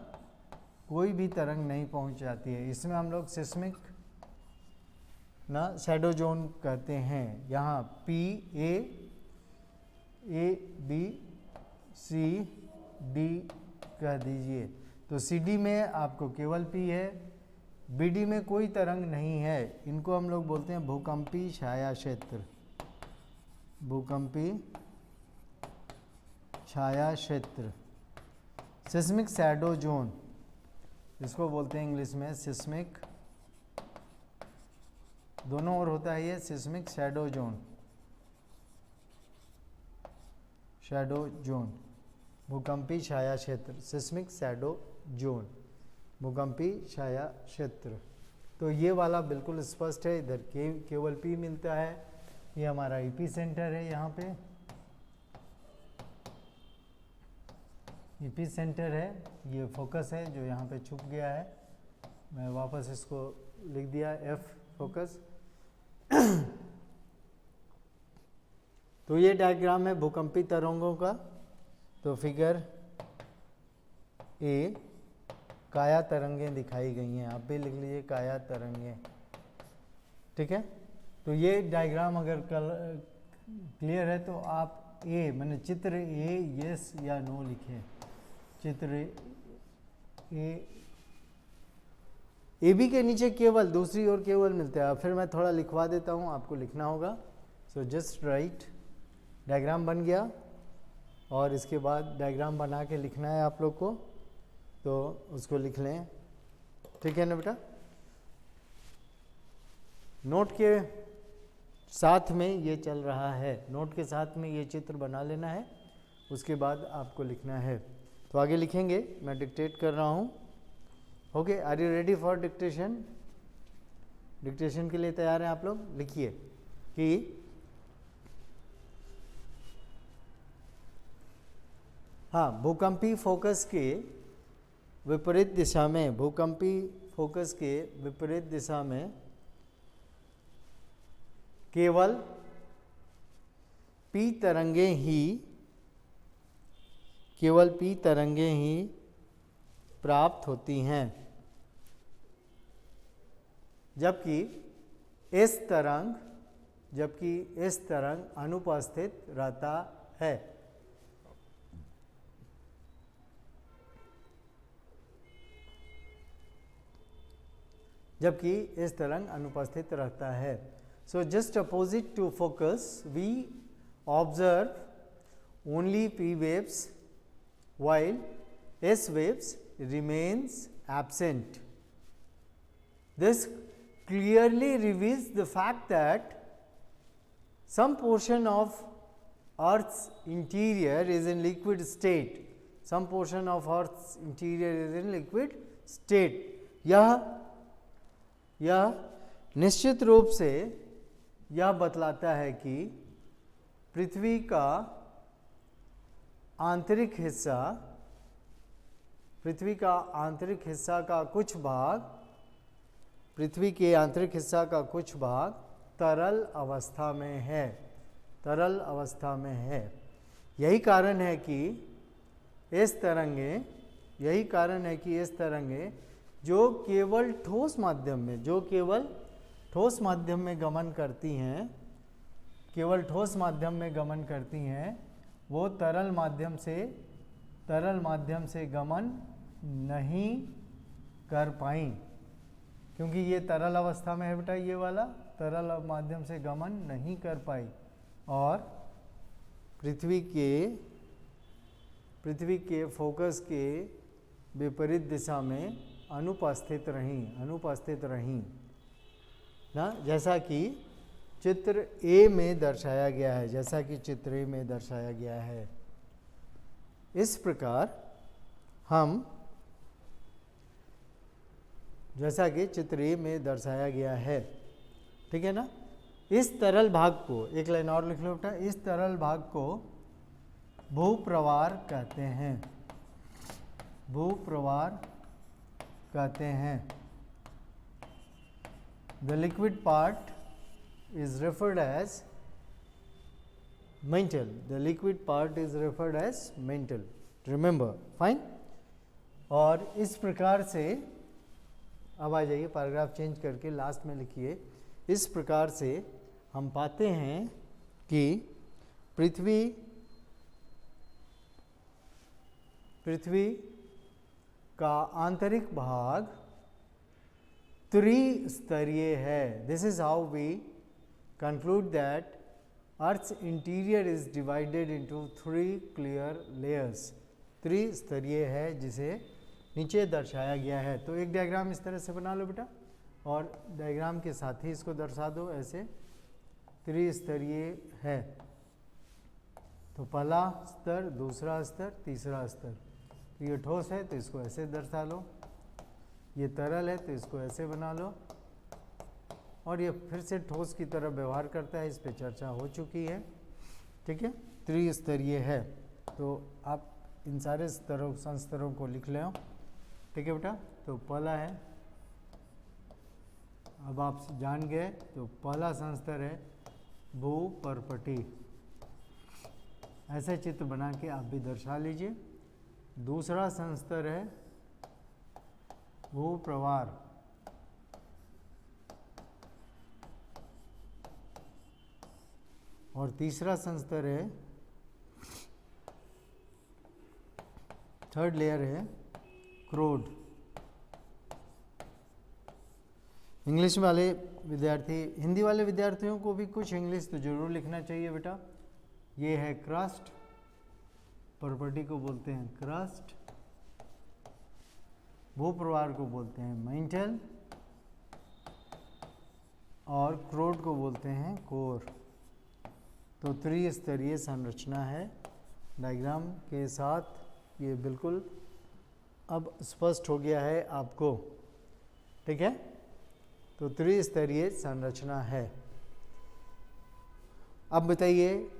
कोई भी तरंग नहीं पहुँच जाती है। इसमें हम लोग सिस्मिक ना शैडो जोन कहते हैं। यहाँ P A A B C D कह दीजिए। तो सी डी में आपको केवल पी है, बी डी में कोई तरंग नहीं है। इनको हम लोग बोलते हैं भूकंपी छाया क्षेत्र, भूकंपी छाया क्षेत्र, सिस्मिक शैडो जोन, इसको बोलते हैं इंग्लिश में सिस्मिक, दोनों ओर होता है ये seismic shadow zone, shadow zone, भूकंपी छाया क्षेत्र, सिस्मिक शैडो जोन, भूकंपी छाया क्षेत्र। तो ये वाला बिल्कुल स्पष्ट है, इधर केवल पी मिलता है, ये हमारा ईपी सेंटर है, यहाँ पे ईपी सेंटर है, ये फोकस है जो यहाँ पे छुप गया है, मैं वापस इसको लिख दिया एफ फोकस। तो ये डायग्राम है भूकंपी तरंगों का। तो फिगर ए, काया तरंगें दिखाई गई हैं, आप भी लिख लीजिए काया तरंगें, ठीक है। तो ये डायग्राम अगर क्लियर है तो आप ए मैंने चित्र ए यस या नो लिखें। चित्र ए बी के नीचे केवल, दूसरी ओर केवल मिलते हैं। फिर मैं थोड़ा लिखवा देता हूँ, आपको लिखना होगा। सो जस्ट राइट, डायग्राम बन गया और इसके बाद डायग्राम बना के लिखना है आप लोग को, तो उसको लिख लें, ठीक है ना बेटा। नोट के साथ में ये चल रहा है, नोट के साथ में ये चित्र बना लेना है, उसके बाद आपको लिखना है। तो आगे लिखेंगे, मैं डिक्टेट कर रहा हूँ। Okay, are you ready for dictation? Dictation के लिए तैयार हैं आप लोग? लिखिए कि हाँ, भूकंपी फोकस के विपरीत दिशा में, भूकंपी फोकस के विपरीत दिशा में केवल पी तरंगें ही, केवल पी तरंगें ही प्राप्त होती हैं, जबकि इस तरंग अनुपस्थित रहता है। जबकि इस तरंग अनुपस्थित रहता है। So just opposite to focus we observe only P waves while S waves remains absent. This clearly reveals the fact that some portion of Earth's interior is in liquid state. Some portion of Earth's interior is in liquid state. यह निश्चित रूप से यह बतलाता है कि पृथ्वी का आंतरिक हिस्सा का कुछ भाग, पृथ्वी के आंतरिक हिस्सा का कुछ भाग तरल अवस्था में है, तरल अवस्था में है। यही कारण है कि इस तरंगें जो केवल ठोस माध्यम में गमन करती हैं, केवल ठोस माध्यम में गमन करती हैं, वो तरल माध्यम से गमन नहीं कर पाई, क्योंकि ये तरल अवस्था में है बेटा, ये वाला तरल माध्यम से गमन नहीं कर पाई और पृथ्वी के फोकस के विपरीत दिशा में अनुपस्थित रहीं ना, जैसा कि चित्र ए में दर्शाया गया है, जैसा कि चित्र ए में दर्शाया गया है। इस प्रकार हम, जैसा कि चित्र ए में दर्शाया गया है, ठीक है ना, इस तरल भाग को, एक लाइन और लिख लो बेटा, इस तरल भाग को भूप्रवार कहते हैं, भूप्रवार कहते हैं। The liquid part is referred as mantle. The liquid part is referred as mantle. Remember, fine? और इस प्रकार से, अब आ जाइए पैराग्राफ चेंज करके लास्ट में लिखिए, इस प्रकार से हम पाते हैं कि पृथ्वी पृथ्वी का आंतरिक भाग त्रिस्तरीय है। This is how we conclude that Earth's interior is divided into 3 clear layers। त्रिस्तरीय है जिसे नीचे दर्शाया गया है। तो एक डायग्राम इस तरह से बना लो बेटा, और डायग्राम के साथ ही इसको दर्शा दो ऐसे। त्रिस्तरीय है तो पहला स्तर, दूसरा स्तर, तीसरा स्तर। तो ये ठोस है तो इसको ऐसे दर्शा लो, ये तरल है तो इसको ऐसे बना लो, और ये फिर से ठोस की तरह व्यवहार करता है, इस पे चर्चा हो चुकी है। ठीक है, त्रिस्तरीय है। तो आप इन सारे स्तरों संस्तरों को लिख लो। ठीक है बेटा, तो पहला है, अब आप जान गए, तो पहला संस्तर है भूपर्पटी। ऐसे चित्र बना के आप भी दर्शा लीजिए। दूसरा संस्तर है भूप्रवार। और तीसरा संस्तर है, थर्ड लेयर है क्रोड। इंग्लिश वाले विद्यार्थी, हिंदी वाले विद्यार्थियों को भी कुछ इंग्लिश तो जरूर लिखना चाहिए बेटा। ये है क्रस्ट, पर्पटी को बोलते हैं क्रस्ट, भूप्रवार को बोलते हैं मेंटल, और क्रोड को बोलते हैं कोर। तो त्रिस्तरीय संरचना है। डायग्राम के साथ ये बिल्कुल अब स्पष्ट हो गया है आपको। ठीक है, तो त्रिस्तरीय संरचना है। अब बताइए,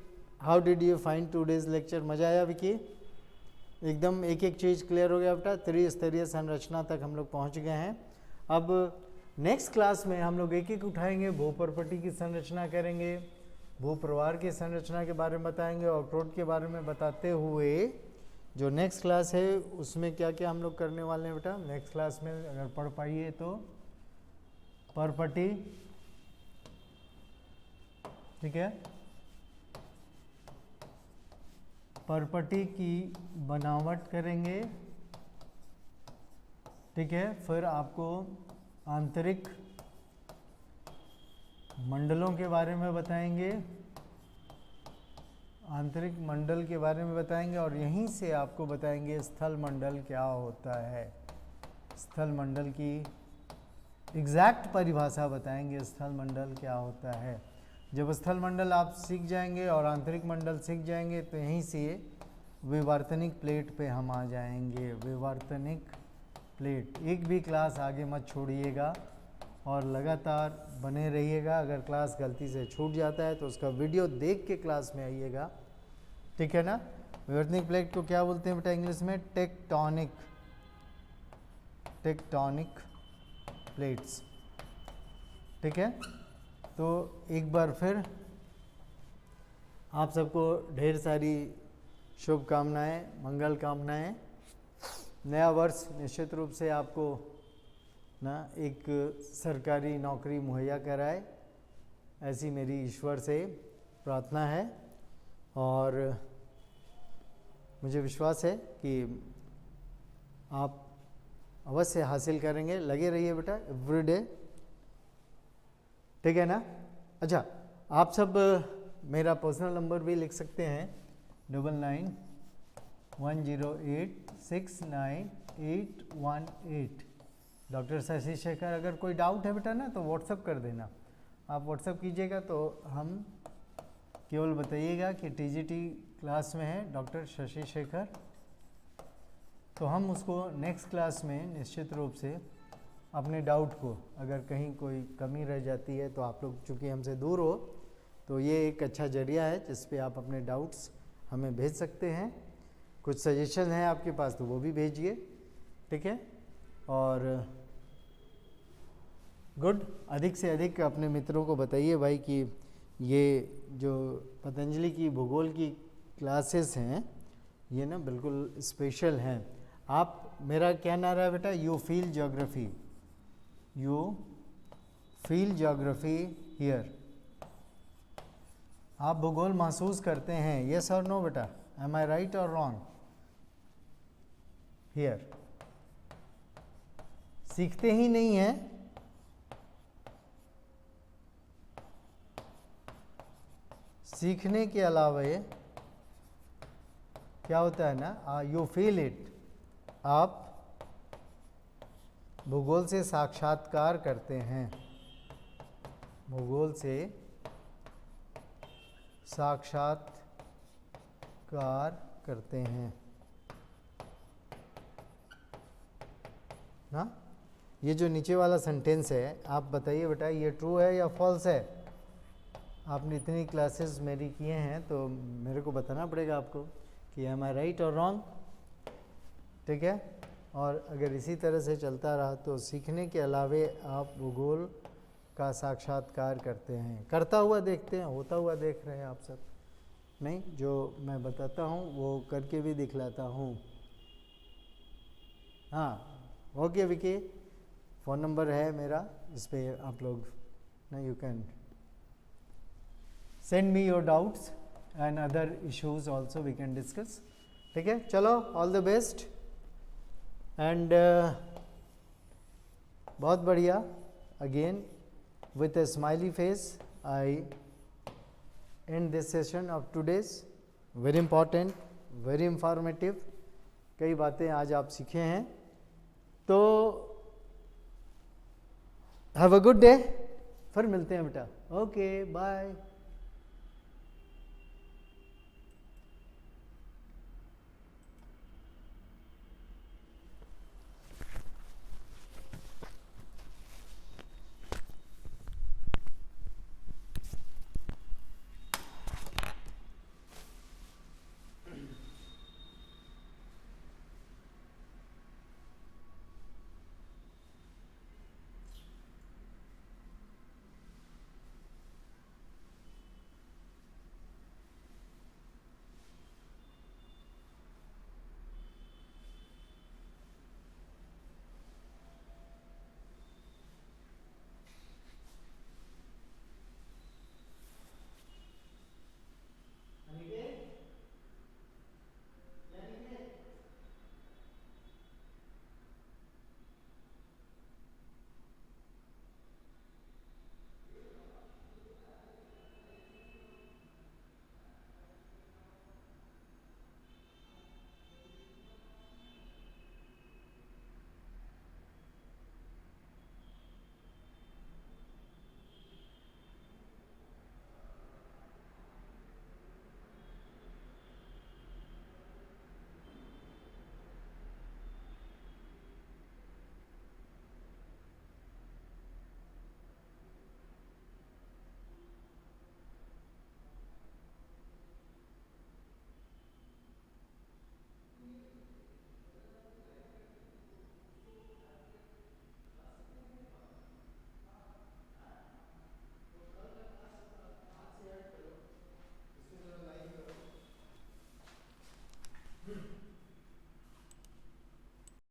how did you find today's lecture? मजा आया विकी? एकदम एक एक चीज़ क्लियर हो गया बेटा। त्रिस्तरीय संरचना तक हम लोग पहुंच गए हैं। अब नेक्स्ट क्लास में हम लोग एक एक उठाएंगे, भूपर्पटी की संरचना करेंगे, भूप्रवार की संरचना के बारे में बताएंगे, और क्रोड के बारे में बताते हुए जो नेक्स्ट क्लास है उसमें क्या क्या हम लोग करने वाले हैं बेटा। नेक्स्ट क्लास में अगर पढ़ पाइए तो पर्पटी, ठीक है, पर्पटी की बनावट करेंगे। ठीक है, फिर आपको आंतरिक मंडलों के बारे में बताएंगे, आंतरिक मंडल के बारे में बताएंगे, और यहीं से आपको बताएंगे स्थल मंडल क्या होता है। स्थल मंडल की एग्जैक्ट परिभाषा बताएंगे, स्थल मंडल क्या होता है। जब स्थल मंडल आप सीख जाएंगे और आंतरिक मंडल सीख जाएंगे तो यहीं से विवर्तनिक प्लेट पे हम आ जाएंगे। विवर्तनिक प्लेट, एक भी क्लास आगे मत छोड़िएगा और लगातार बने रहिएगा। अगर क्लास गलती से छूट जाता है तो उसका वीडियो देख के क्लास में आइएगा। ठीक है ना। विवर्तनिक प्लेट को क्या बोलते हैं बेटा इंग्लिश में? Tectonic, tectonic plates. ठीक है, तो एक बार फिर आप सबको ढेर सारी शुभकामनाएं, मंगल कामनाएं। नया वर्ष निश्चित रूप से आपको ना एक सरकारी नौकरी मुहैया कराए, ऐसी मेरी ईश्वर से प्रार्थना है, और मुझे विश्वास है कि आप अवश्य हासिल करेंगे। लगे रहिए बेटा एवरीडे। ठीक है ना। अच्छा, आप सब मेरा पर्सनल नंबर भी लिख सकते हैं, 9910869818। डॉक्टर शशि शेखर। अगर कोई डाउट है बेटा ना तो व्हाट्सअप कर देना। आप व्हाट्सअप कीजिएगा तो हम केवल बताइएगा कि टीजीटी क्लास में है डॉक्टर शशि शेखर, तो हम उसको नेक्स्ट क्लास में निश्चित रूप से अपने डाउट को, अगर कहीं कोई कमी रह जाती है तो आप लोग चूँकि हमसे दूर हो तो ये एक अच्छा जरिया है जिस पे आप अपने डाउट्स हमें भेज सकते हैं। कुछ सजेशन है आपके पास तो वो भी भेजिए। ठीक है, और गुड, अधिक से अधिक अपने मित्रों को बताइए भाई कि ये जो पतंजलि की भूगोल की क्लासेस हैं ये ना बिल्कुल स्पेशल हैं। आप, मेरा क्या नारा है बेटा? You feel geography, you feel geography here. आप भूगोल महसूस करते हैं, यस और नो बेटा? एम आई राइट और रॉन्ग? हियर। सीखते ही नहीं हैं, सीखने के अलावा ये क्या होता है ना, यू फील इट, आप भूगोल से साक्षात्कार करते हैं, भूगोल से साक्षात्कार करते हैं ना। ये जो नीचे वाला सेंटेंस है, आप बताइए बेटा ये ट्रू है या फॉल्स है। आपने इतनी क्लासेस मेरी किए हैं तो मेरे को बताना पड़ेगा आपको कि एम आई राइट और रॉन्ग, ठीक है। और अगर इसी तरह से चलता रहा तो सीखने के अलावे आप भूगोल का साक्षात्कार करते हैं, करता हुआ देखते हैं, होता हुआ देख रहे हैं आप सब। नहीं, जो मैं बताता हूँ वो करके भी दिखलाता हूँ। हाँ ओके विकी, फ़ोन नंबर है मेरा, इस पर आप लोग ना you can send me your doubts and other issues also we can discuss, ठीक है। चलो all the best and बहुत बढ़िया। again with a smiley face I end this session of today's, very important, very informative, कई बातें आज आप सीखे हैं। तो have a good day, फिर मिलते हैं बेटा। Okay bye.